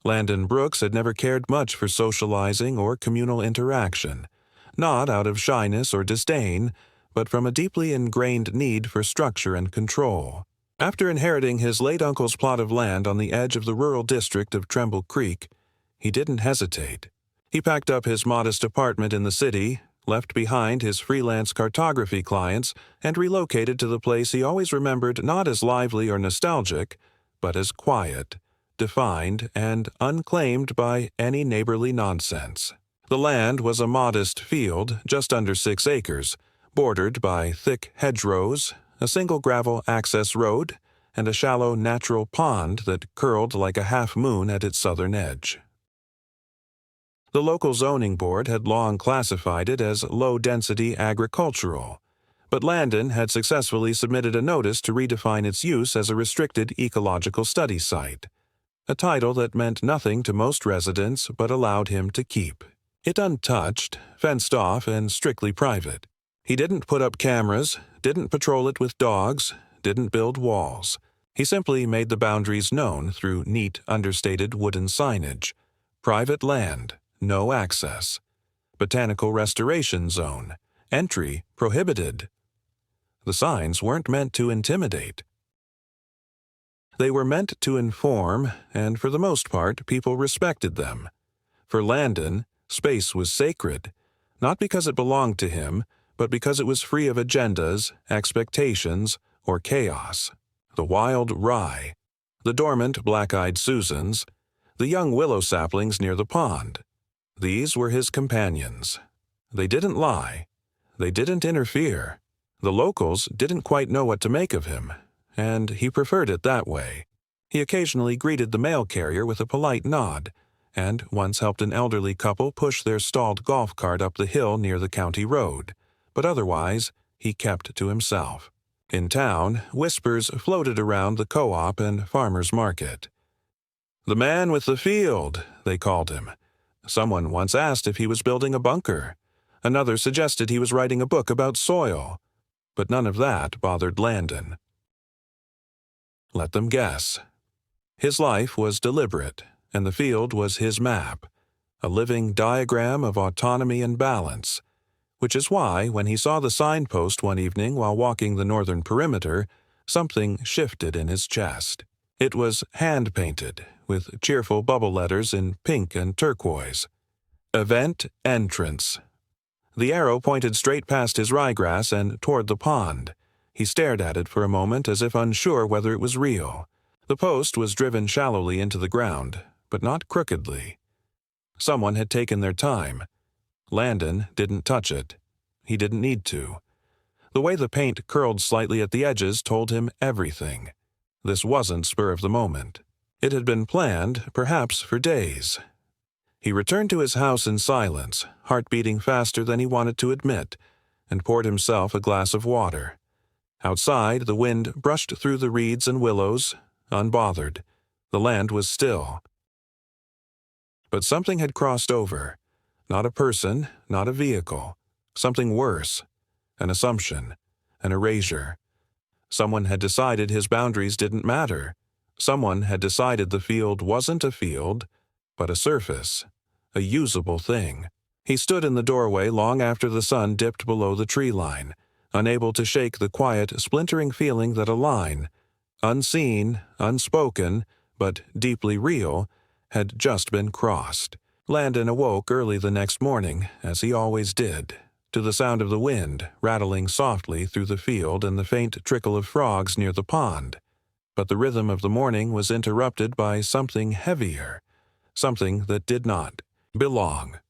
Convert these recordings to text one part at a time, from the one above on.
Landon Brooks had never cared much for socializing or communal interaction, not out of shyness or disdain, but from a deeply ingrained need for structure and control. After inheriting his late uncle's plot of land on the edge of the rural district of Tremble Creek, he didn't hesitate. He packed up his modest apartment in the city, left behind his freelance cartography clients, and relocated to the place he always remembered not as lively or nostalgic, but as quiet, defined, and unclaimed by any neighborly nonsense. The land was a modest field, just under 6 acres, bordered by thick hedgerows, a single gravel access road, and a shallow natural pond that curled like a half-moon at its southern edge. The local zoning board had long classified it as low-density agricultural, but Landon had successfully submitted a notice to redefine its use as a restricted ecological study site, a title that meant nothing to most residents but allowed him to keep it untouched, fenced off, and strictly private. He didn't put up cameras, didn't patrol it with dogs, didn't build walls. He simply made the boundaries known through neat, understated wooden signage. Private land, no access. Botanical restoration zone, entry prohibited. The signs weren't meant to intimidate. They were meant to inform, and for the most part, people respected them. For Landon, space was sacred, not because it belonged to him, but because it was free of agendas, expectations, or chaos. The wild rye, the dormant black-eyed Susans, the young willow saplings near the pond. These were his companions. They didn't lie. They didn't interfere. The locals didn't quite know what to make of him, and he preferred it that way. He occasionally greeted the mail carrier with a polite nod, and once helped an elderly couple push their stalled golf cart up the hill near the county road, but otherwise he kept to himself. In town, whispers floated around the co-op and farmers market. "The man with the field," they called him. Someone once asked if he was building a bunker. Another suggested he was writing a book about soil. But none of that bothered Landon. Let them guess. His life was deliberate, and the field was his map, a living diagram of autonomy and balance, which is why, when he saw the signpost one evening while walking the northern perimeter, something shifted in his chest. It was hand-painted, with cheerful bubble letters in pink and turquoise. Event Entrance. The arrow pointed straight past his ryegrass and toward the pond. He stared at it for a moment as if unsure whether it was real. The post was driven shallowly into the ground, but not crookedly. Someone had taken their time. Landon didn't touch it. He didn't need to. The way the paint curled slightly at the edges told him everything. This wasn't spur of the moment. It had been planned, perhaps for days. He returned to his house in silence, heart beating faster than he wanted to admit, and poured himself a glass of water. Outside, the wind brushed through the reeds and willows, unbothered. The land was still. But something had crossed over. Not a person, not a vehicle. Something worse. An assumption. An erasure. Someone had decided his boundaries didn't matter. Someone had decided the field wasn't a field, but a surface. A usable thing. He stood in the doorway long after the sun dipped below the tree line, unable to shake the quiet, splintering feeling that a line, unseen, unspoken, but deeply real, had just been crossed. Landon awoke early the next morning, as he always did, to the sound of the wind rattling softly through the field and the faint trickle of frogs near the pond. But the rhythm of the morning was interrupted by something heavier, something that did not belong.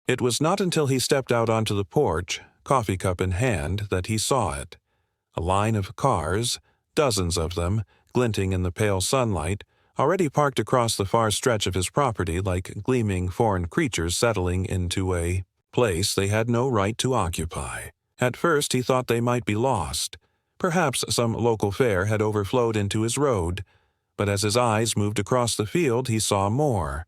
It was not until he stepped out onto the porch, coffee cup in hand, that he saw it. A line of cars, dozens of them, glinting in the pale sunlight, already parked across the far stretch of his property like gleaming foreign creatures settling into a place they had no right to occupy. At first he thought they might be lost. Perhaps some local fare had overflowed into his road, but as his eyes moved across the field he saw more.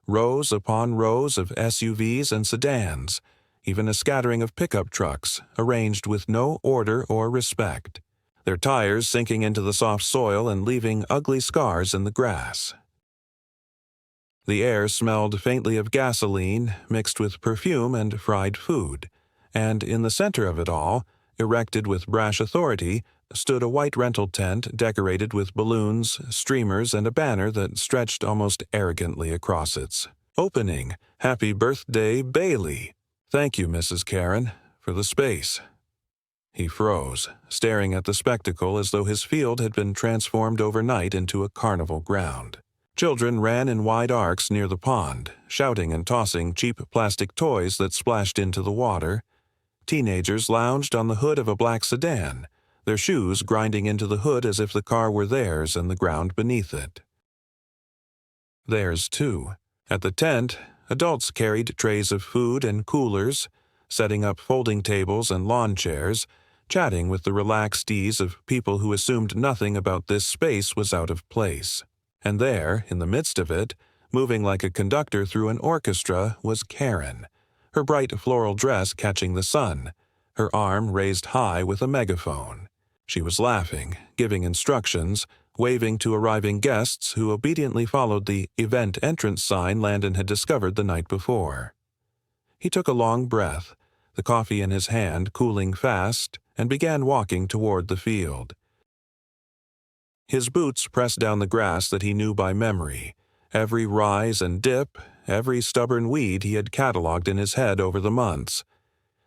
Rows upon rows of SUVs and sedans, even a scattering of pickup trucks, arranged with no order or respect, their tires sinking into the soft soil and leaving ugly scars in the grass. The air smelled faintly of gasoline mixed with perfume and fried food, and in the center of it all, erected with brash authority, stood a white rental tent decorated with balloons, streamers, and a banner that stretched almost arrogantly across its opening. "Happy birthday, Bailey. Thank you, Mrs. Karen, for the space." He froze, staring at the spectacle as though his field had been transformed overnight into a carnival ground. Children ran in wide arcs near the pond, shouting and tossing cheap plastic toys that splashed into the water. Teenagers lounged on the hood of a black sedan, their shoes grinding into the hood as if the car were theirs and the ground beneath it. Theirs, too. At the tent, adults carried trays of food and coolers, setting up folding tables and lawn chairs, chatting with the relaxed ease of people who assumed nothing about this space was out of place. And there, in the midst of it, moving like a conductor through an orchestra, was Karen, her bright floral dress catching the sun, her arm raised high with a megaphone. She was laughing, giving instructions, waving to arriving guests who obediently followed the event entrance sign Landon had discovered the night before. He took a long breath, the coffee in his hand cooling fast, and began walking toward the field. His boots pressed down the grass that he knew by memory, every rise and dip, every stubborn weed he had catalogued in his head over the months.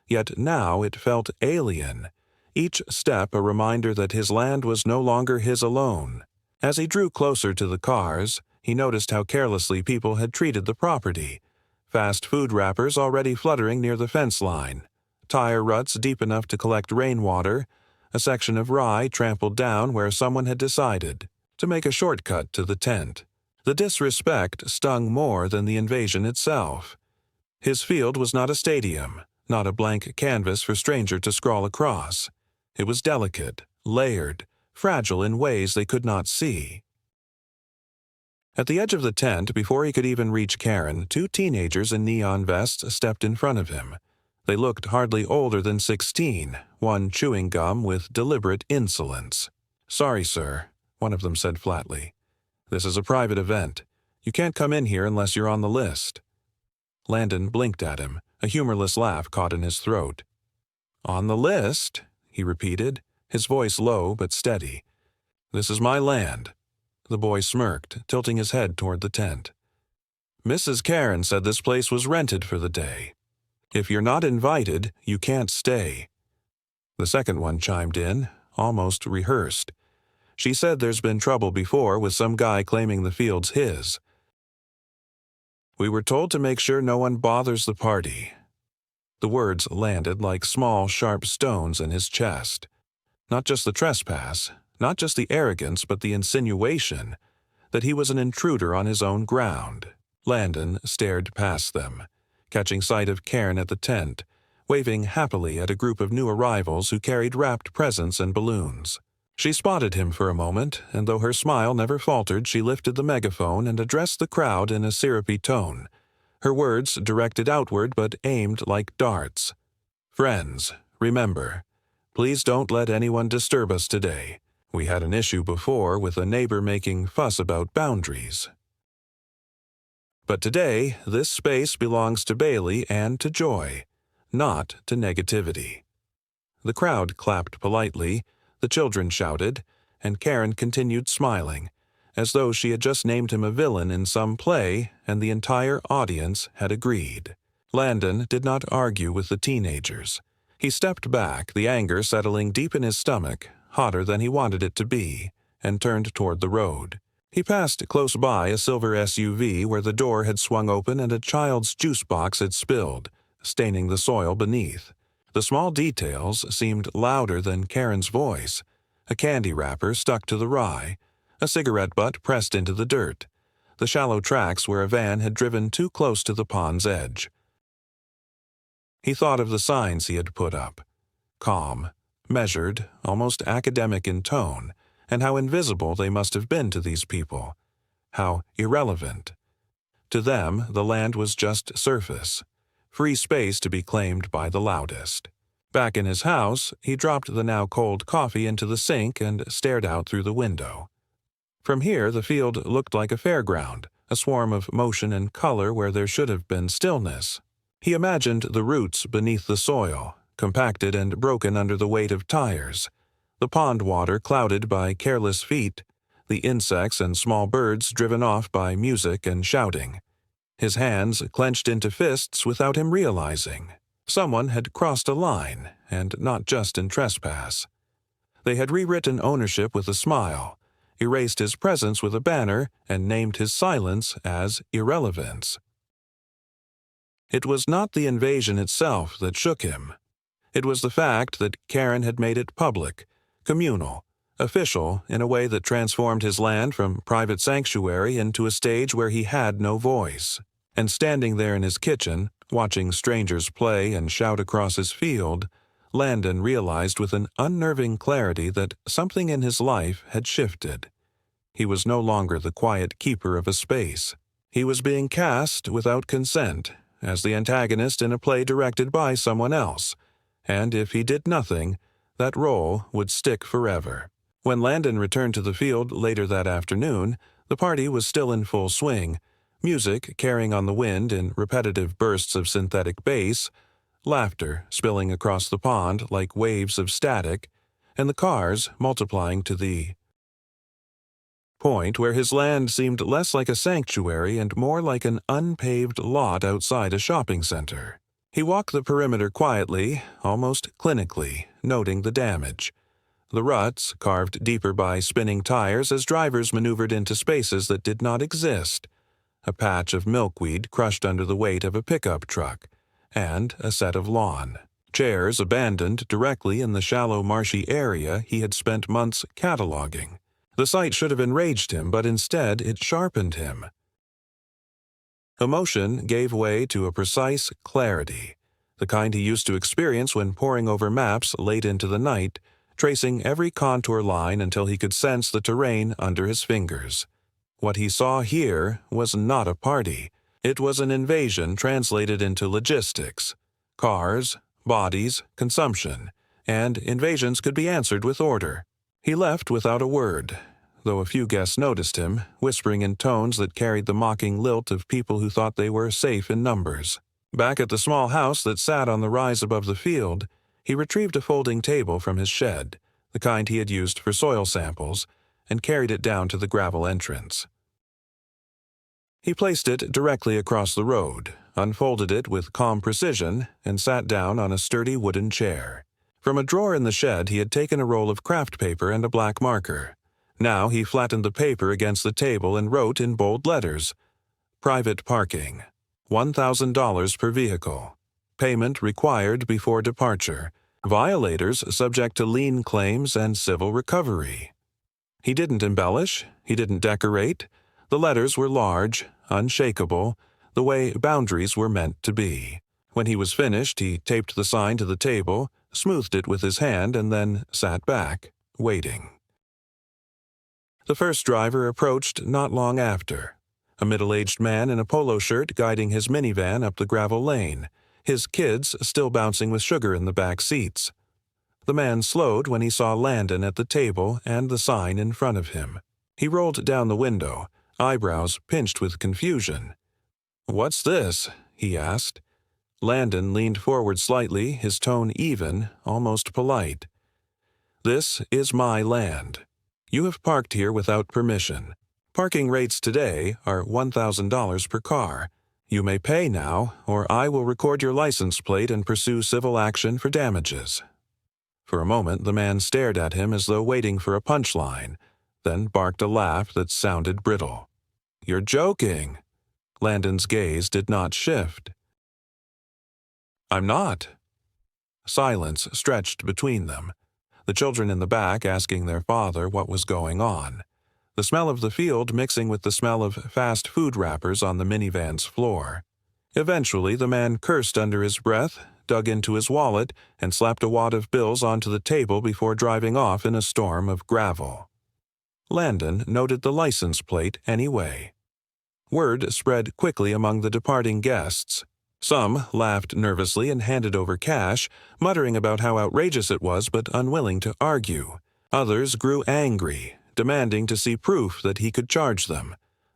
Yet now it felt alien, each step a reminder that his land was no longer his alone. As he drew closer to the cars, he noticed how carelessly people had treated the property. Fast food wrappers already fluttering near the fence line, tire ruts deep enough to collect rainwater, a section of rye trampled down where someone had decided to make a shortcut to the tent. The disrespect stung more than the invasion itself. His field was not a stadium, not a blank canvas for stranger to scrawl across. It was delicate, layered, fragile in ways they could not see. At the edge of the tent, before he could even reach Karen, two teenagers in neon vests stepped in front of him. They looked hardly older than 16, one chewing gum with deliberate insolence. "Sorry, sir," one of them said flatly. "This is a private event. You can't come in here unless you're on the list." Landon blinked at him, a humorless laugh caught in his throat. "On the list?" he repeated, his voice low but steady. "This is my land." The boy smirked, tilting his head toward the tent. "Mrs. Karen said this place was rented for the day. If you're not invited, you can't stay." The second one chimed in, almost rehearsed. "She said there's been trouble before with some guy claiming the field's his. We were told to make sure no one bothers the party." The words landed like small, sharp stones in his chest. Not just the trespass, not just the arrogance, but the insinuation that he was an intruder on his own ground. Landon stared past them, catching sight of Karen at the tent, waving happily at a group of new arrivals who carried wrapped presents and balloons. She spotted him for a moment, and though her smile never faltered, she lifted the megaphone and addressed the crowd in a syrupy tone, her words directed outward but aimed like darts. "Friends, remember, please don't let anyone disturb us today. We had an issue before with a neighbor making fuss about boundaries. But today, this space belongs to Bailey and to joy, not to negativity." The crowd clapped politely, the children shouted, and Karen continued smiling, as though she had just named him a villain in some play and the entire audience had agreed. Landon did not argue with the teenagers. He stepped back, the anger settling deep in his stomach, hotter than he wanted it to be, and turned toward the road. He passed close by a silver SUV where the door had swung open and a child's juice box had spilled, staining the soil beneath. The small details seemed louder than Karen's voice. A candy wrapper stuck to the rye, a cigarette butt pressed into the dirt, the shallow tracks where a van had driven too close to the pond's edge. He thought of the signs he had put up. Calm, measured, almost academic in tone, and how invisible they must have been to these people. How irrelevant. To them, the land was just surface, free space to be claimed by the loudest. Back in his house, he dropped the now cold coffee into the sink and stared out through the window. From here, the field looked like a fairground, a swarm of motion and color where there should have been stillness. He imagined the roots beneath the soil, compacted and broken under the weight of tires, the pond water clouded by careless feet, the insects and small birds driven off by music and shouting. His hands clenched into fists without him realizing. Someone had crossed a line, and not just in trespass. They had rewritten ownership with a smile, erased his presence with a banner, and named his silence as irrelevance. It was not the invasion itself that shook him. It was the fact that Karen had made it public, communal, official in a way that transformed his land from private sanctuary into a stage where he had no voice. And standing there in his kitchen, watching strangers play and shout across his field, Landon realized with an unnerving clarity that something in his life had shifted. He was no longer the quiet keeper of a space. He was being cast without consent, as the antagonist in a play directed by someone else, and if he did nothing, that role would stick forever. When Landon returned to the field later that afternoon, the party was still in full swing, music carrying on the wind in repetitive bursts of synthetic bass, laughter spilling across the pond like waves of static, and the cars multiplying to the point where his land seemed less like a sanctuary and more like an unpaved lot outside a shopping center. He walked the perimeter quietly, almost clinically, noting the damage. The ruts, carved deeper by spinning tires as drivers maneuvered into spaces that did not exist, a patch of milkweed crushed under the weight of a pickup truck, and a set of lawn. Chairs abandoned directly in the shallow marshy area he had spent months cataloging. The sight should have enraged him, but instead it sharpened him. Emotion gave way to a precise clarity, the kind he used to experience when poring over maps late into the night, tracing every contour line until he could sense the terrain under his fingers. What he saw here was not a party. It was an invasion translated into logistics. Cars, bodies, consumption, and invasions could be answered with order. He left without a word, though a few guests noticed him, whispering in tones that carried the mocking lilt of people who thought they were safe in numbers. Back at the small house that sat on the rise above the field, he retrieved a folding table from his shed, the kind he had used for soil samples, and carried it down to the gravel entrance. He placed it directly across the road, unfolded it with calm precision, and sat down on a sturdy wooden chair. From a drawer in the shed he had taken a roll of craft paper and a black marker. Now he flattened the paper against the table and wrote in bold letters, "Private parking. $1,000 per vehicle. Payment required before departure. Violators subject to lien claims and civil recovery." He didn't embellish, he didn't decorate. The letters were large, unshakable, the way boundaries were meant to be. When he was finished, he taped the sign to the table, smoothed it with his hand, and then sat back, waiting. The first driver approached not long after, a middle-aged man in a polo shirt guiding his minivan up the gravel lane, his kids still bouncing with sugar in the back seats. The man slowed when he saw Landon at the table and the sign in front of him. He rolled down the window, eyebrows pinched with confusion. "What's this?" he asked. Landon leaned forward slightly, his tone even, almost polite. "This is my land. You have parked here without permission. Parking rates today are $1,000 per car. You may pay now, or I will record your license plate and pursue civil action for damages." For a moment the man stared at him as though waiting for a punchline, then barked a laugh that sounded brittle. "You're joking." Landon's gaze did not shift. "I'm not." Silence stretched between them, the children in the back asking their father what was going on, the smell of the field mixing with the smell of fast food wrappers on the minivan's floor. Eventually, the man cursed under his breath, dug into his wallet, and slapped a wad of bills onto the table before driving off in a storm of gravel. Landon noted the license plate anyway. Word spread quickly among the departing guests. Some laughed nervously and handed over cash, muttering about how outrageous it was but unwilling to argue. Others grew angry, demanding to see proof that he could charge them.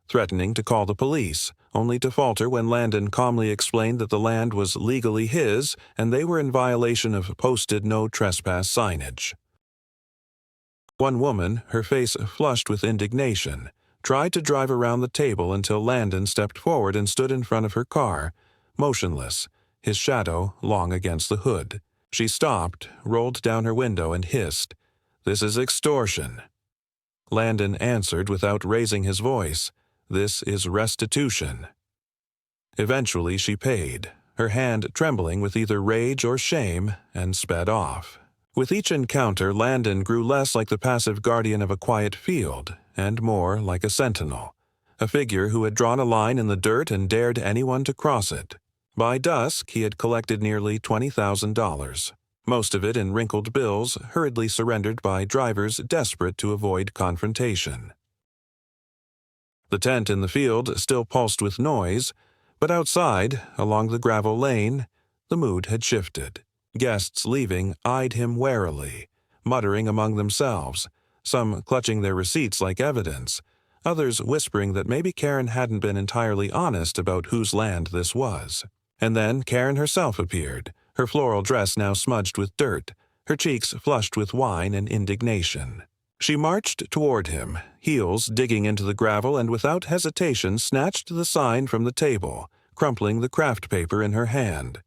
threatening to call the police, only to falter when Landon calmly explained that the land was legally his and they were in violation of posted no trespass signage. One woman, her face flushed with indignation, tried to drive around the table until Landon stepped forward and stood in front of her car, motionless, his shadow long against the hood. She stopped, rolled down her window, and hissed, "This is extortion." Landon answered without raising his voice, "This is restitution." Eventually she paid, her hand trembling with either rage or shame, and sped off. With each encounter, Landon grew less like the passive guardian of a quiet field, and more like a sentinel, a figure who had drawn a line in the dirt and dared anyone to cross it. By dusk, he had collected nearly $20,000, most of it in wrinkled bills hurriedly surrendered by drivers desperate to avoid confrontation. The tent in the field still pulsed with noise, but outside, along the gravel lane, the mood had shifted. Guests leaving eyed him warily, muttering among themselves, some clutching their receipts like evidence, others whispering that maybe Karen hadn't been entirely honest about whose land this was. And then Karen herself appeared, her floral dress now smudged with dirt, her cheeks flushed with wine and indignation. She marched toward him, heels digging into the gravel, and without hesitation snatched the sign from the table, crumpling the craft paper in her hand.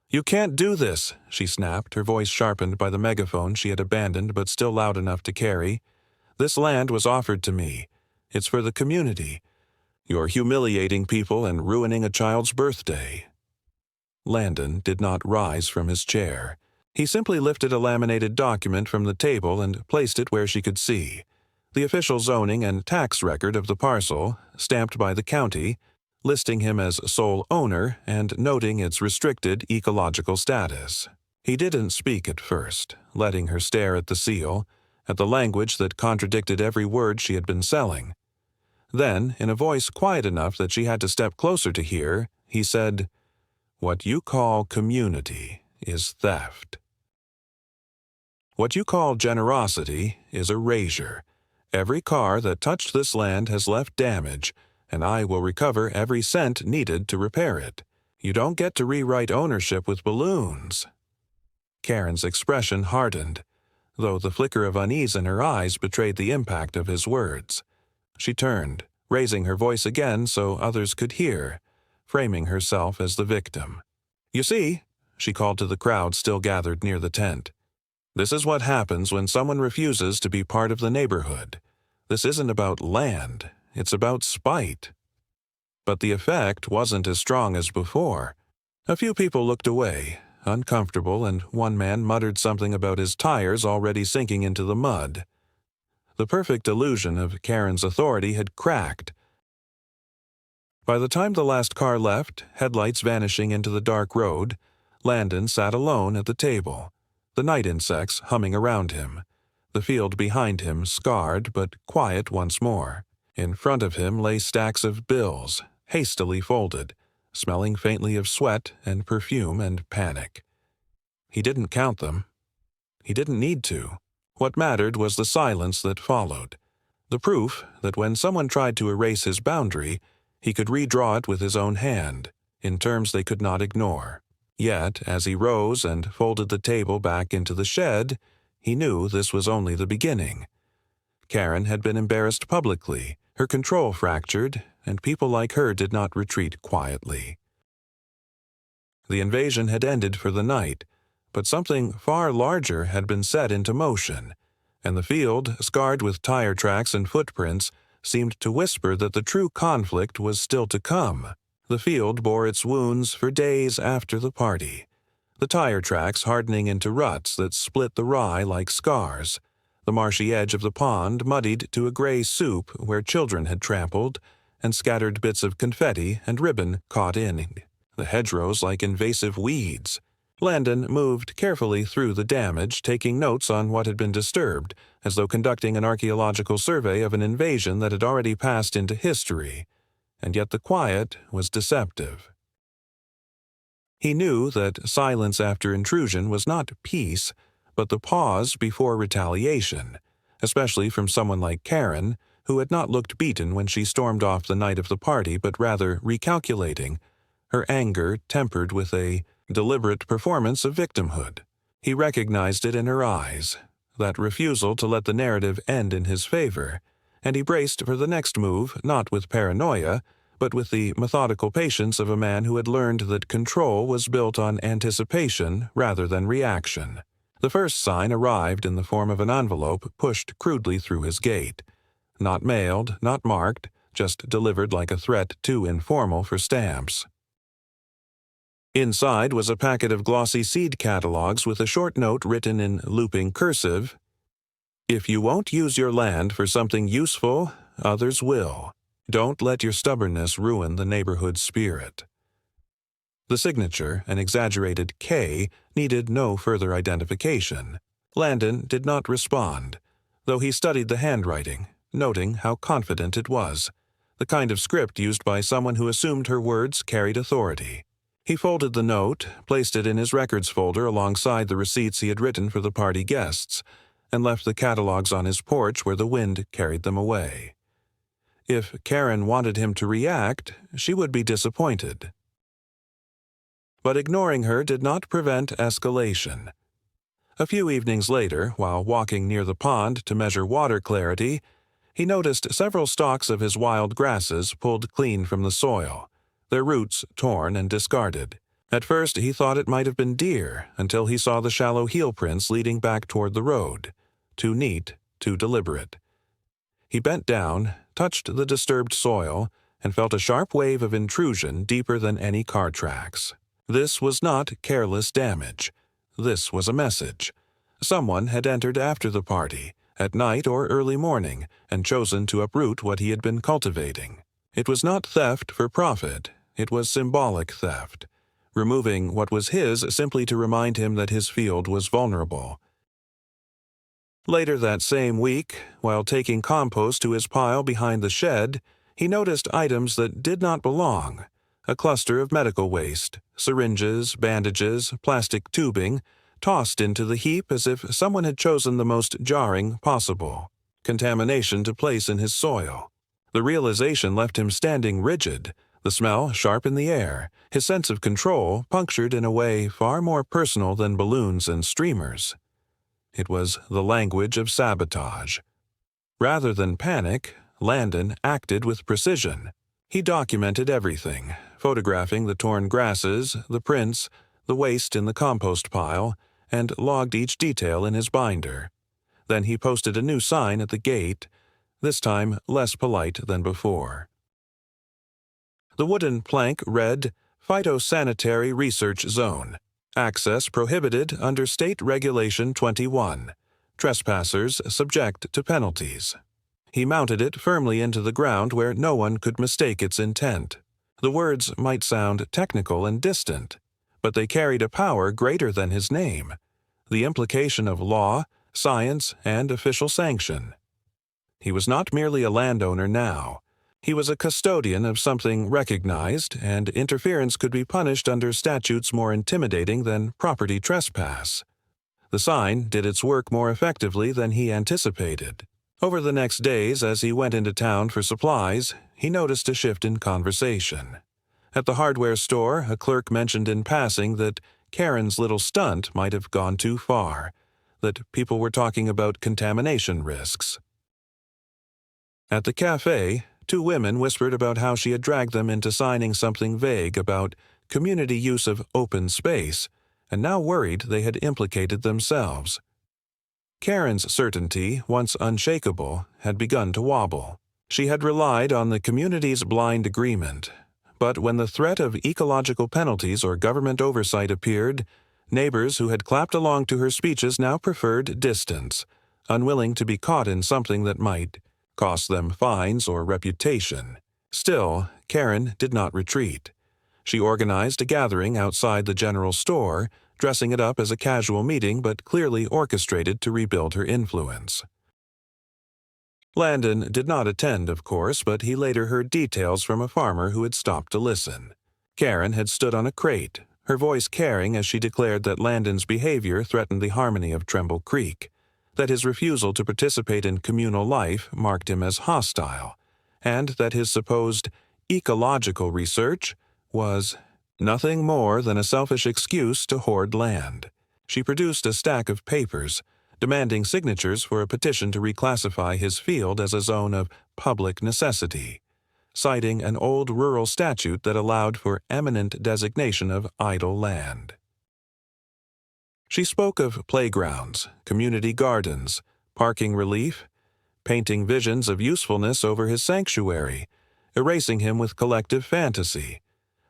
"You can't do this," she snapped, her voice sharpened by the megaphone she had abandoned but still loud enough to carry. "This land was offered to me. It's for the community. You're humiliating people and ruining a child's birthday." Landon did not rise from his chair. He simply lifted a laminated document from the table and placed it where she could see. The official zoning and tax record of the parcel, stamped by the county, listing him as sole owner and noting its restricted ecological status. He didn't speak at first, letting her stare at the seal, at the language that contradicted every word she had been selling. Then, in a voice quiet enough that she had to step closer to hear, he said, "What you call community is theft. What you call generosity is erasure. Every car that touched this land has left damage, and I will recover every cent needed to repair it. You don't get to rewrite ownership with balloons." Karen's expression hardened, though the flicker of unease in her eyes betrayed the impact of his words. She turned, raising her voice again so others could hear, framing herself as the victim. "You see," she called to the crowd still gathered near the tent, "this is what happens when someone refuses to be part of the neighborhood. This isn't about land, it's about spite." But the effect wasn't as strong as before. A few people looked away, uncomfortable, and one man muttered something about his tires already sinking into the mud. The perfect illusion of Karen's authority had cracked. By the time the last car left, headlights vanishing into the dark road, Landon sat alone at the table, the night insects humming around him, the field behind him scarred but quiet once more. In front of him lay stacks of bills, hastily folded, smelling faintly of sweat and perfume and panic. He didn't count them. He didn't need to. What mattered was the silence that followed, the proof that when someone tried to erase his boundary, he could redraw it with his own hand, in terms they could not ignore. Yet, as he rose and folded the table back into the shed, he knew this was only the beginning. Karen had been embarrassed publicly, her control fractured, and people like her did not retreat quietly. The invasion had ended for the night, but something far larger had been set into motion, and the field, scarred with tire tracks and footprints, seemed to whisper that the true conflict was still to come. The field bore its wounds for days after the party, the tire tracks hardening into ruts that split the rye like scars, the marshy edge of the pond muddied to a gray soup where children had trampled, and scattered bits of confetti and ribbon caught in, the hedgerows like invasive weeds. Landon moved carefully through the damage, taking notes on what had been disturbed, as though conducting an archaeological survey of an invasion that had already passed into history, and yet the quiet was deceptive. He knew that silence after intrusion was not peace, but the pause before retaliation, especially from someone like Karen, who had not looked beaten when she stormed off the night of the party, but rather recalculating, her anger tempered with a deliberate performance of victimhood. He recognized it in her eyes, that refusal to let the narrative end in his favor, and he braced for the next move not with paranoia, but with the methodical patience of a man who had learned that control was built on anticipation rather than reaction. The first sign arrived in the form of an envelope pushed crudely through his gate. Not mailed, not marked, just delivered like a threat too informal for stamps. Inside was a packet of glossy seed catalogs with a short note written in looping cursive, "If you won't use your land for something useful, others will. Don't let your stubbornness ruin the neighborhood's spirit." The signature, an exaggerated K, needed no further identification. Landon did not respond, though he studied the handwriting, noting how confident it was, the kind of script used by someone who assumed her words carried authority. He folded the note, placed it in his records folder alongside the receipts he had written for the party guests, and left the catalogs on his porch where the wind carried them away. If Karen wanted him to react, she would be disappointed. But ignoring her did not prevent escalation. A few evenings later, while walking near the pond to measure water clarity, he noticed several stalks of his wild grasses pulled clean from the soil, their roots torn and discarded. At first he thought it might have been deer, until he saw the shallow heel prints leading back toward the road. Too neat, too deliberate. He bent down, touched the disturbed soil, and felt a sharp wave of intrusion deeper than any car tracks. This was not careless damage. This was a message. Someone had entered after the party, at night or early morning, and chosen to uproot what he had been cultivating. It was not theft for profit. It was symbolic theft, removing what was his simply to remind him that his field was vulnerable. Later that same week, while taking compost to his pile behind the shed, he noticed items that did not belong. A cluster of medical waste, syringes, bandages, plastic tubing, tossed into the heap as if someone had chosen the most jarring possible contamination to place in his soil. The realization left him standing rigid, the smell sharp in the air, his sense of control punctured in a way far more personal than balloons and streamers. It was the language of sabotage. Rather than panic, Landon acted with precision. He documented everything, photographing the torn grasses, the prints, the waste in the compost pile, and logged each detail in his binder. Then he posted a new sign at the gate, this time less polite than before. The wooden plank read, "Phytosanitary Research Zone. Access prohibited under State Regulation 21. Trespassers subject to penalties." He mounted it firmly into the ground where no one could mistake its intent. The words might sound technical and distant, but they carried a power greater than his name, the implication of law, science, and official sanction. He was not merely a landowner now. He was a custodian of something recognized, and interference could be punished under statutes more intimidating than property trespass. The sign did its work more effectively than he anticipated. Over the next days, as he went into town for supplies, he noticed a shift in conversation. At the hardware store, a clerk mentioned in passing that Karen's little stunt might have gone too far, that people were talking about contamination risks. At the cafe, two women whispered about how she had dragged them into signing something vague about community use of open space, and now worried they had implicated themselves. Karen's certainty, once unshakable, had begun to wobble. She had relied on the community's blind agreement, but when the threat of ecological penalties or government oversight appeared, neighbors who had clapped along to her speeches now preferred distance, unwilling to be caught in something that might cost them fines or reputation. Still, Karen did not retreat. She organized a gathering outside the general store, dressing it up as a casual meeting but clearly orchestrated to rebuild her influence. Landon did not attend, of course, but he later heard details from a farmer who had stopped to listen. Karen had stood on a crate, her voice caring as she declared that Landon's behavior threatened the harmony of Tremble Creek. that his refusal to participate in communal life marked him as hostile, and that his supposed ecological research was nothing more than a selfish excuse to hoard land. She produced a stack of papers, demanding signatures for a petition to reclassify his field as a zone of public necessity, citing an old rural statute that allowed for eminent designation of idle land. She spoke of playgrounds, community gardens, parking relief, painting visions of usefulness over his sanctuary, erasing him with collective fantasy.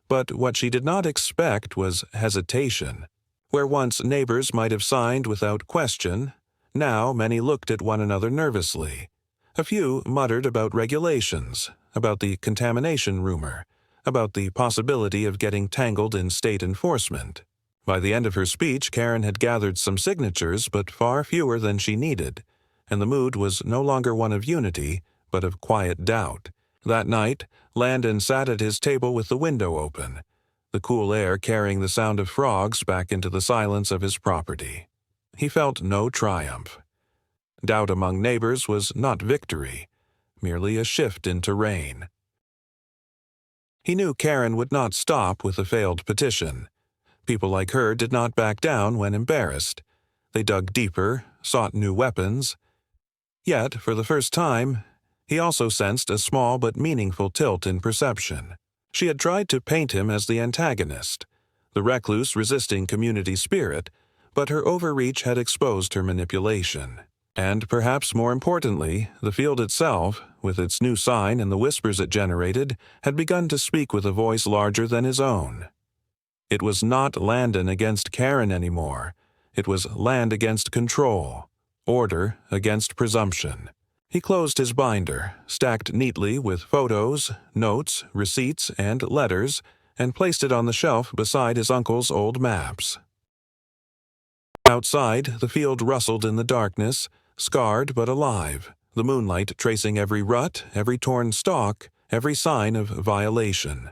But what she did not expect was hesitation. Where once neighbors might have signed without question, now many looked at one another nervously. A few muttered about regulations, about the contamination rumor, about the possibility of getting tangled in state enforcement. By the end of her speech, Karen had gathered some signatures, but far fewer than she needed, and the mood was no longer one of unity, but of quiet doubt. That night, Landon sat at his table with the window open, the cool air carrying the sound of frogs back into the silence of his property. He felt no triumph. Doubt among neighbors was not victory, merely a shift in terrain. He knew Karen would not stop with a failed petition. People like her did not back down when embarrassed. They dug deeper, sought new weapons. Yet, for the first time, he also sensed a small but meaningful tilt in perception. She had tried to paint him as the antagonist, the recluse resisting community spirit, but her overreach had exposed her manipulation. And perhaps more importantly, the field itself, with its new sign and the whispers it generated, had begun to speak with a voice larger than his own. It was not Landon against Karen anymore. It was land against control, order against presumption. He closed his binder, stacked neatly with photos, notes, receipts, and letters, and placed it on the shelf beside his uncle's old maps. Outside, the field rustled in the darkness, scarred but alive, the moonlight tracing every rut, every torn stalk, every sign of violation.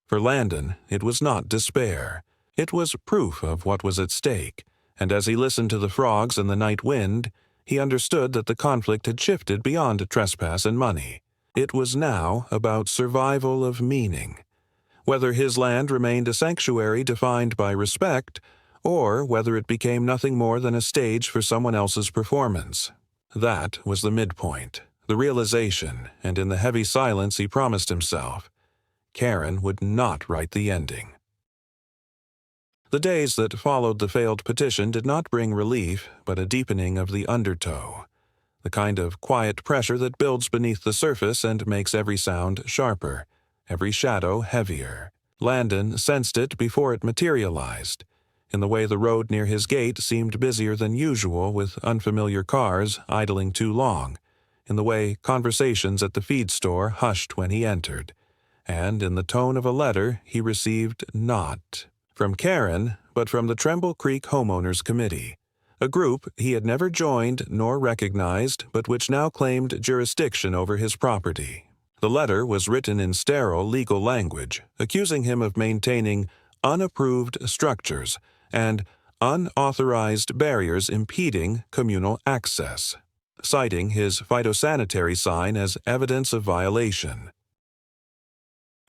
For Landon, it was not despair. It was proof of what was at stake, and as he listened to the frogs and the night wind, he understood that the conflict had shifted beyond trespass and money. It was now about survival of meaning. Whether his land remained a sanctuary defined by respect, or whether it became nothing more than a stage for someone else's performance. That was the midpoint, the realization, and in the heavy silence he promised himself, Karen would not write the ending. The days that followed the failed petition did not bring relief, but a deepening of the undertow, the kind of quiet pressure that builds beneath the surface and makes every sound sharper, every shadow heavier. Landon sensed it before it materialized, in the way the road near his gate seemed busier than usual with unfamiliar cars idling too long, in the way conversations at the feed store hushed when he entered, and in the tone of a letter he received not from Karen, but from the Tremble Creek Homeowners Committee, a group he had never joined nor recognized, but which now claimed jurisdiction over his property. The letter was written in sterile legal language, accusing him of maintaining unapproved structures and unauthorized barriers impeding communal access, citing his phytosanitary sign as evidence of violation.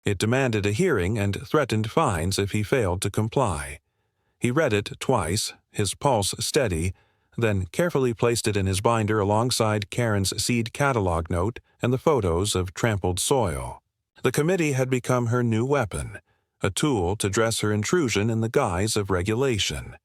It demanded a hearing and threatened fines if he failed to comply. He read it twice, his pulse steady, then carefully placed it in his binder alongside Karen's seed catalog note and the photos of trampled soil. The committee had become her new weapon, a tool to dress her intrusion in the guise of regulation.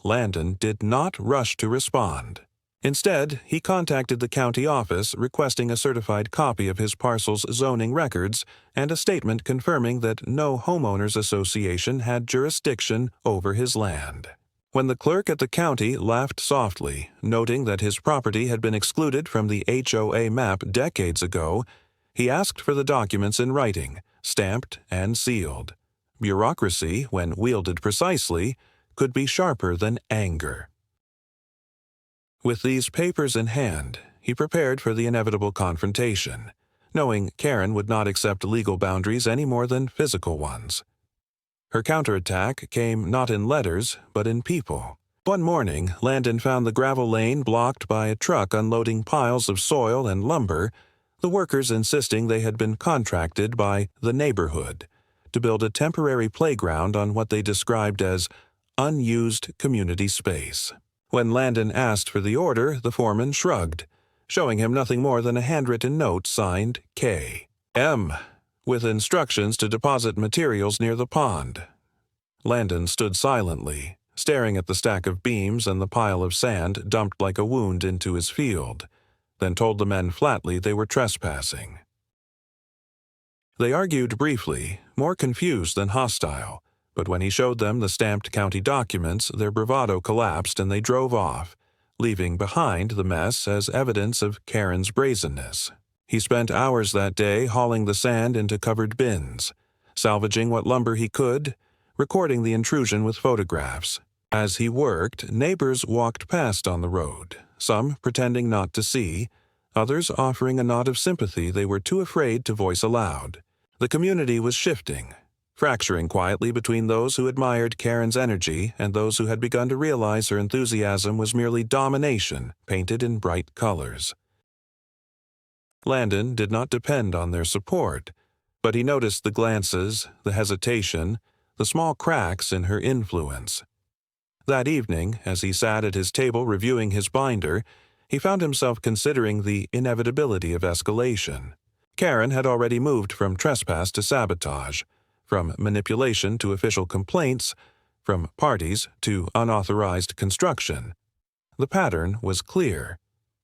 Landon did not rush to respond. Instead, he contacted the county office requesting a certified copy of his parcel's zoning records and a statement confirming that no homeowners association had jurisdiction over his land. When the clerk at the county laughed softly, noting that his property had been excluded from the HOA map decades ago, he asked for the documents in writing, stamped and sealed. Bureaucracy, when wielded precisely, could be sharper than anger. With these papers in hand, he prepared for the inevitable confrontation, knowing Karen would not accept legal boundaries any more than physical ones. Her counterattack came not in letters, but in people. One morning, Landon found the gravel lane blocked by a truck unloading piles of soil and lumber, the workers insisting they had been contracted by the neighborhood to build a temporary playground on what they described as unused community space. When Landon asked for the order, the foreman shrugged, showing him nothing more than a handwritten note signed K. M., with instructions to deposit materials near the pond. Landon stood silently, staring at the stack of beams and the pile of sand dumped like a wound into his field, then told the men flatly they were trespassing. They argued briefly, more confused than hostile, but when he showed them the stamped county documents, their bravado collapsed and they drove off, leaving behind the mess as evidence of Karen's brazenness. He spent hours that day hauling the sand into covered bins, salvaging what lumber he could, recording the intrusion with photographs. As he worked, neighbors walked past on the road, some pretending not to see, others offering a nod of sympathy they were too afraid to voice aloud. The community was shifting, fracturing quietly between those who admired Karen's energy and those who had begun to realize her enthusiasm was merely domination painted in bright colors. Landon did not depend on their support, but he noticed the glances, the hesitation, the small cracks in her influence. That evening, as he sat at his table reviewing his binder, he found himself considering the inevitability of escalation. Karen had already moved from trespass to sabotage, from manipulation to official complaints, from parties to unauthorized construction. The pattern was clear.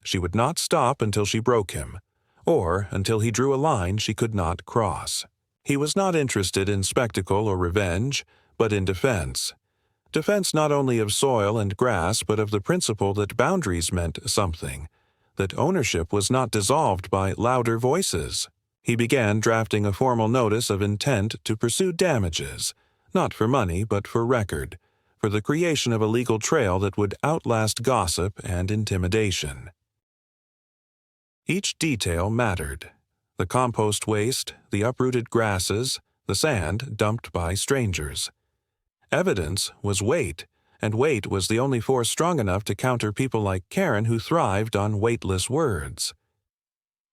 She would not stop until she broke him, or until he drew a line she could not cross. He was not interested in spectacle or revenge, but in defense. Defense not only of soil and grass, but of the principle that boundaries meant something, that ownership was not dissolved by louder voices. He began drafting a formal notice of intent to pursue damages, not for money but for record, for the creation of a legal trail that would outlast gossip and intimidation. Each detail mattered. The compost waste, the uprooted grasses, the sand dumped by strangers. Evidence was weight, and weight was the only force strong enough to counter people like Karen who thrived on weightless words.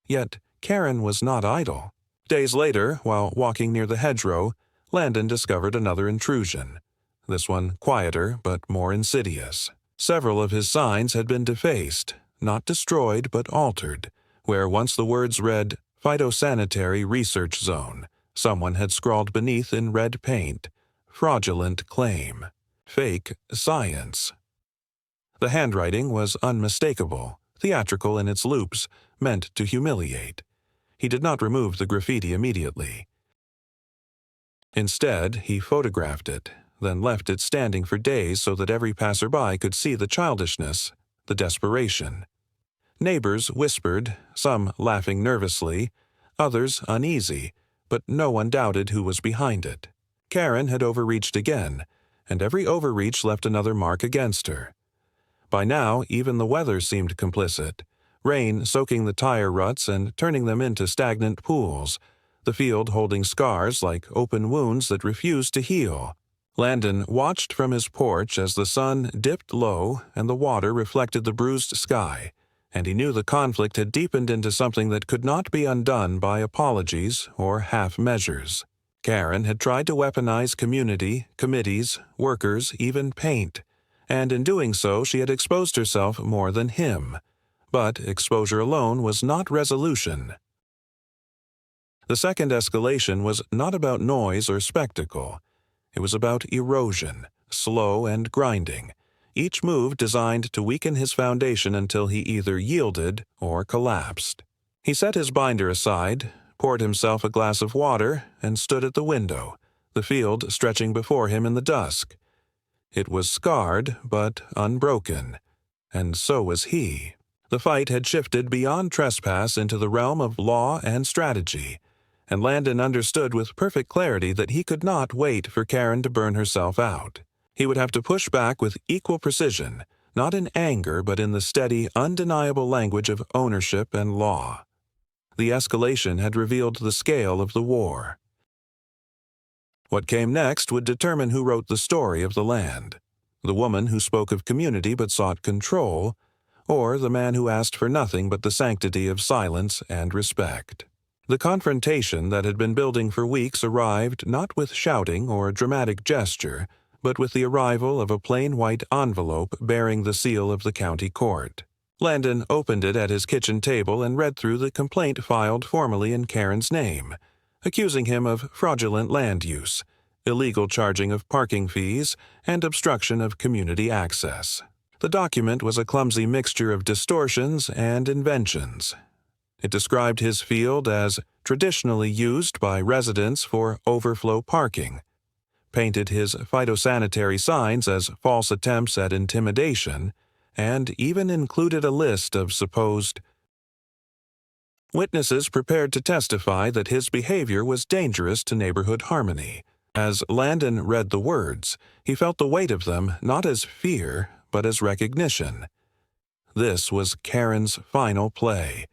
Yet Karen was not idle. Days later, while walking near the hedgerow, Landon discovered another intrusion, this one quieter but more insidious. Several of his signs had been defaced, not destroyed but altered. Where once the words read, "Phytosanitary Research Zone," someone had scrawled beneath in red paint, "Fraudulent Claim. Fake Science." The handwriting was unmistakable, theatrical in its loops, meant to humiliate. He did not remove the graffiti immediately. Instead, he photographed it, then left it standing for days so that every passerby could see the childishness, the desperation. Neighbors whispered, some laughing nervously, others uneasy, but no one doubted who was behind it. Karen had overreached again, and every overreach left another mark against her. By now, even the weather seemed complicit, rain soaking the tire ruts and turning them into stagnant pools, the field holding scars like open wounds that refused to heal. Landon watched from his porch as the sun dipped low and the water reflected the bruised sky, and he knew the conflict had deepened into something that could not be undone by apologies or half measures. Karen had tried to weaponize community, committees, workers, even paint, and in doing so she had exposed herself more than him. But exposure alone was not resolution. The second escalation was not about noise or spectacle. It was about erosion, slow and grinding, each move designed to weaken his foundation until he either yielded or collapsed. He set his binder aside, poured himself a glass of water, and stood at the window, the field stretching before him in the dusk. It was scarred but unbroken, and so was he. The fight had shifted beyond trespass into the realm of law and strategy, and Landon understood with perfect clarity that he could not wait for Karen to burn herself out. He would have to push back with equal precision, not in anger but in the steady, undeniable language of ownership and law. The escalation had revealed the scale of the war. What came next would determine who wrote the story of the land. the woman who spoke of community but sought control, or the man who asked for nothing but the sanctity of silence and respect. The confrontation that had been building for weeks arrived not with shouting or dramatic gesture, but with the arrival of a plain white envelope bearing the seal of the county court. Landon opened it at his kitchen table and read through the complaint filed formally in Karen's name, accusing him of fraudulent land use, illegal charging of parking fees, and obstruction of community access. The document was a clumsy mixture of distortions and inventions. It described his field as traditionally used by residents for overflow parking, painted his phytosanitary signs as false attempts at intimidation, and even included a list of supposed witnesses prepared to testify that his behavior was dangerous to neighborhood harmony. As Landon read the words, he felt the weight of them not as fear, but as recognition. This was Karen's final play,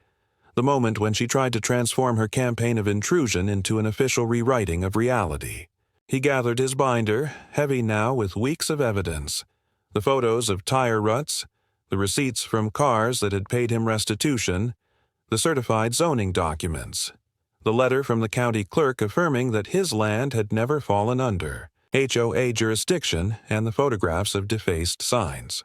the moment when she tried to transform her campaign of intrusion into an official rewriting of reality. He gathered his binder, heavy now with weeks of evidence, the photos of tire ruts, the receipts from cars that had paid him restitution, the certified zoning documents, the letter from the county clerk affirming that his land had never fallen under HOA jurisdiction, and the photographs of defaced signs.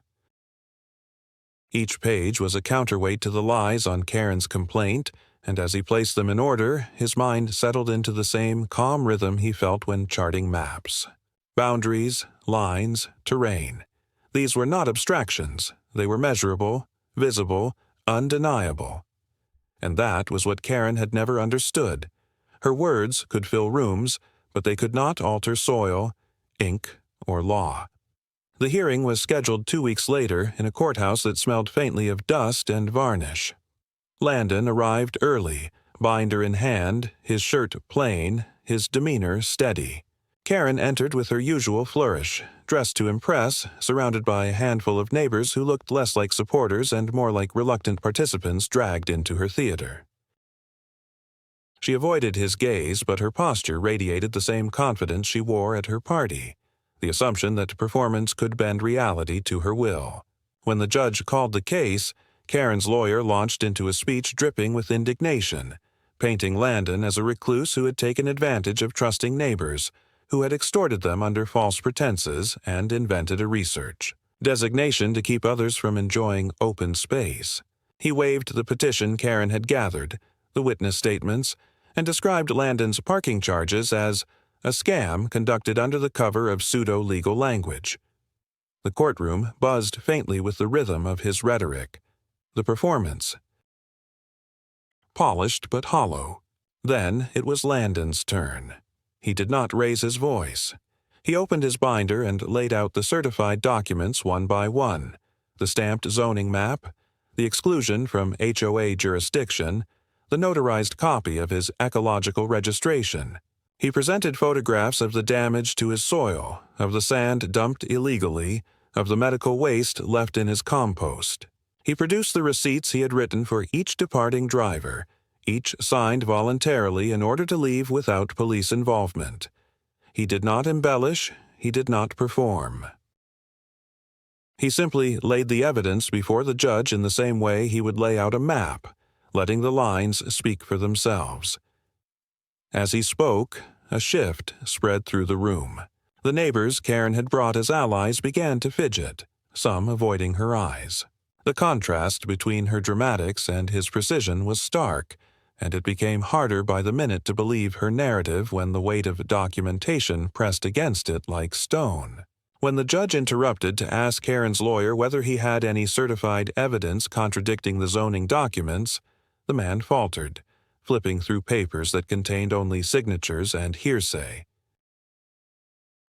Each page was a counterweight to the lies on Karen's complaint, and as he placed them in order, his mind settled into the same calm rhythm he felt when charting maps. Boundaries, lines, terrain. These were not abstractions. They were measurable, visible, undeniable. And that was what Karen had never understood. Her words could fill rooms, but they could not alter soil, ink, or law. The hearing was scheduled 2 weeks later in a courthouse that smelled faintly of dust and varnish. Landon arrived early, binder in hand, his shirt plain, his demeanor steady. Karen entered with her usual flourish, dressed to impress, surrounded by a handful of neighbors who looked less like supporters and more like reluctant participants dragged into her theater. She avoided his gaze, but her posture radiated the same confidence she wore at her party, the assumption that performance could bend reality to her will. When the judge called the case, Karen's lawyer launched into a speech dripping with indignation, painting Landon as a recluse who had taken advantage of trusting neighbors, who had extorted them under false pretenses and invented a research designation to keep others from enjoying open space. He waived the petition Karen had gathered, the witness statements, and described Landon's parking charges as a scam conducted under the cover of pseudo-legal language. The courtroom buzzed faintly with the rhythm of his rhetoric. The performance. Polished but hollow. Then it was Landon's turn. He did not raise his voice. He opened his binder and laid out the certified documents one by one, the stamped zoning map, the exclusion from HOA jurisdiction, the notarized copy of his ecological registration. He presented photographs of the damage to his soil, of the sand dumped illegally, of the medical waste left in his compost. He produced the receipts he had written for each departing driver, each signed voluntarily in order to leave without police involvement. He did not embellish, he did not perform. He simply laid the evidence before the judge in the same way he would lay out a map, letting the lines speak for themselves. As he spoke, a shift spread through the room. The neighbors Karen had brought as allies began to fidget, some avoiding her eyes. The contrast between her dramatics and his precision was stark, and it became harder by the minute to believe her narrative when the weight of documentation pressed against it like stone. When the judge interrupted to ask Karen's lawyer whether he had any certified evidence contradicting the zoning documents, the man faltered, flipping through papers that contained only signatures and hearsay.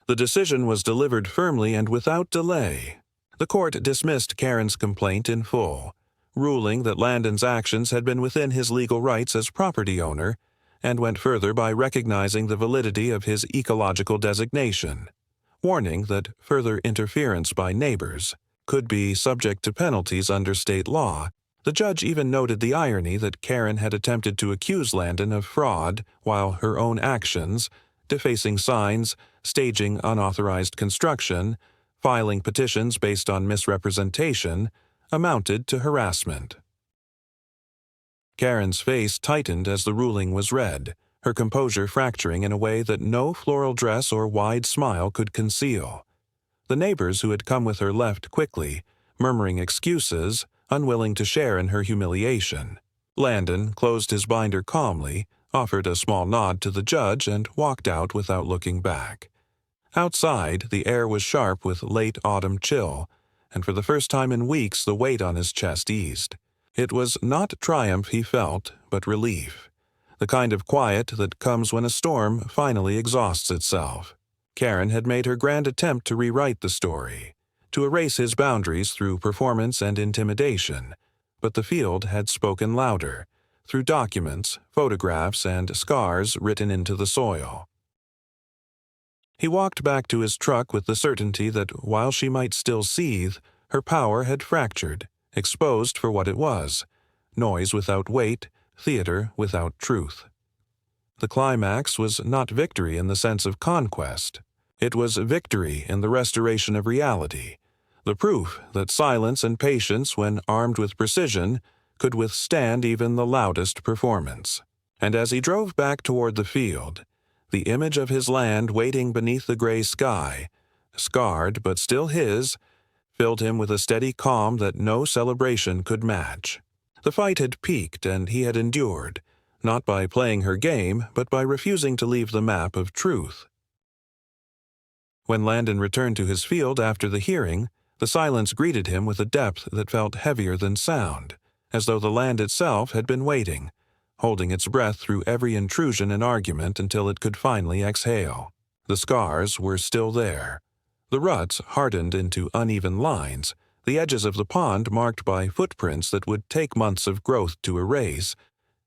The decision was delivered firmly and without delay. The court dismissed Karen's complaint in full, ruling that Landon's actions had been within his legal rights as property owner, and went further by recognizing the validity of his ecological designation, warning that further interference by neighbors could be subject to penalties under state law. The judge even noted the irony that Karen had attempted to accuse Landon of fraud while her own actions, defacing signs, staging unauthorized construction, Filing petitions based on misrepresentation amounted to harassment. Karen's face tightened as the ruling was read, her composure fracturing in a way that no floral dress or wide smile could conceal. The neighbors who had come with her left quickly, murmuring excuses, unwilling to share in her humiliation. Landon closed his binder calmly, offered a small nod to the judge, and walked out without looking back. Outside, the air was sharp with late autumn chill, and for the first time in weeks the weight on his chest eased. It was not triumph he felt, but relief, the kind of quiet that comes when a storm finally exhausts itself. Karen had made her grand attempt to rewrite the story, to erase his boundaries through performance and intimidation, but the field had spoken louder, through documents, photographs, and scars written into the soil. He walked back to his truck with the certainty that while she might still seethe, her power had fractured, exposed for what it was: noise without weight, theater without truth. The climax was not victory in the sense of conquest. It was victory in the restoration of reality, the proof that silence and patience, when armed with precision, could withstand even the loudest performance. And as he drove back toward the field, the image of his land waiting beneath the gray sky, scarred but still his, filled him with a steady calm that no celebration could match. The fight had peaked, and he had endured, not by playing her game, but by refusing to leave the map of truth. When Landon returned to his field after the hearing, the silence greeted him with a depth that felt heavier than sound, as though the land itself had been waiting, holding its breath through every intrusion and argument until it could finally exhale. The scars were still there. The ruts hardened into uneven lines, the edges of the pond marked by footprints that would take months of growth to erase,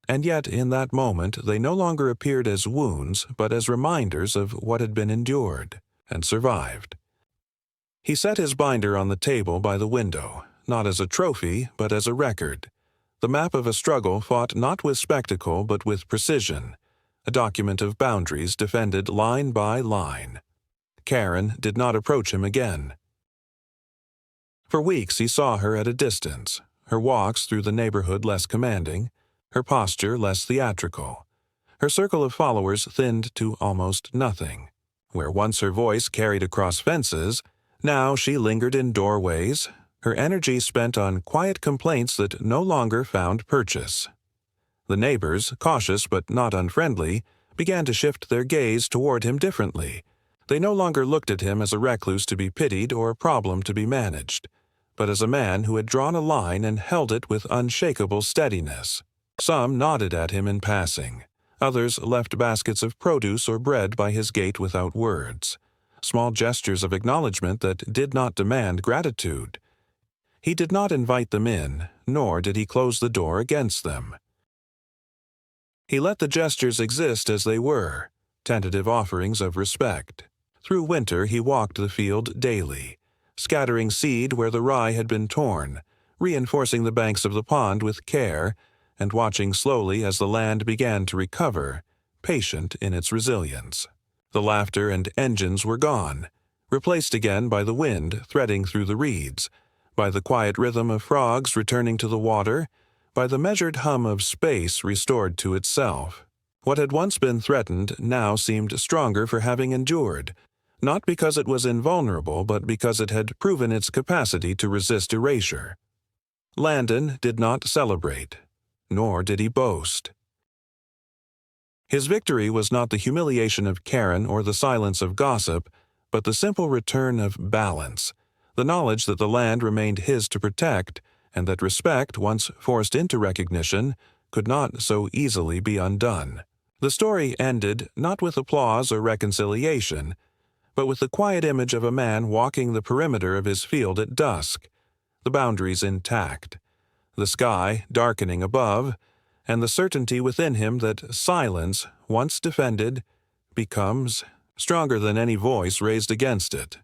and yet in that moment they no longer appeared as wounds but as reminders of what had been endured and survived. He set his binder on the table by the window, not as a trophy but as a record, the map of a struggle fought not with spectacle but with precision, a document of boundaries defended line by line. Karen did not approach him again. For weeks he saw her at a distance, her walks through the neighborhood less commanding, her posture less theatrical. Her circle of followers thinned to almost nothing. Where once her voice carried across fences, now she lingered in doorways, her energy spent on quiet complaints that no longer found purchase. The neighbors, cautious but not unfriendly, began to shift their gaze toward him differently. They no longer looked at him as a recluse to be pitied or a problem to be managed, but as a man who had drawn a line and held it with unshakable steadiness. Some nodded at him in passing. Others left baskets of produce or bread by his gate without words, small gestures of acknowledgement that did not demand gratitude. He did not invite them in, nor did he close the door against them. He let the gestures exist as they were, tentative offerings of respect. Through winter he walked the field daily, scattering seed where the rye had been torn, reinforcing the banks of the pond with care, and watching slowly as the land began to recover, patient in its resilience. The laughter and engines were gone, replaced again by the wind threading through the reeds, by the quiet rhythm of frogs returning to the water, by the measured hum of space restored to itself. What had once been threatened now seemed stronger for having endured, not because it was invulnerable, but because it had proven its capacity to resist erasure. Landon did not celebrate, nor did he boast. His victory was not the humiliation of Karen or the silence of gossip, but the simple return of balance, the knowledge that the land remained his to protect, and that respect, once forced into recognition, could not so easily be undone. The story ended not with applause or reconciliation, but with the quiet image of a man walking the perimeter of his field at dusk, the boundaries intact, the sky darkening above, and the certainty within him that silence, once defended, becomes stronger than any voice raised against it.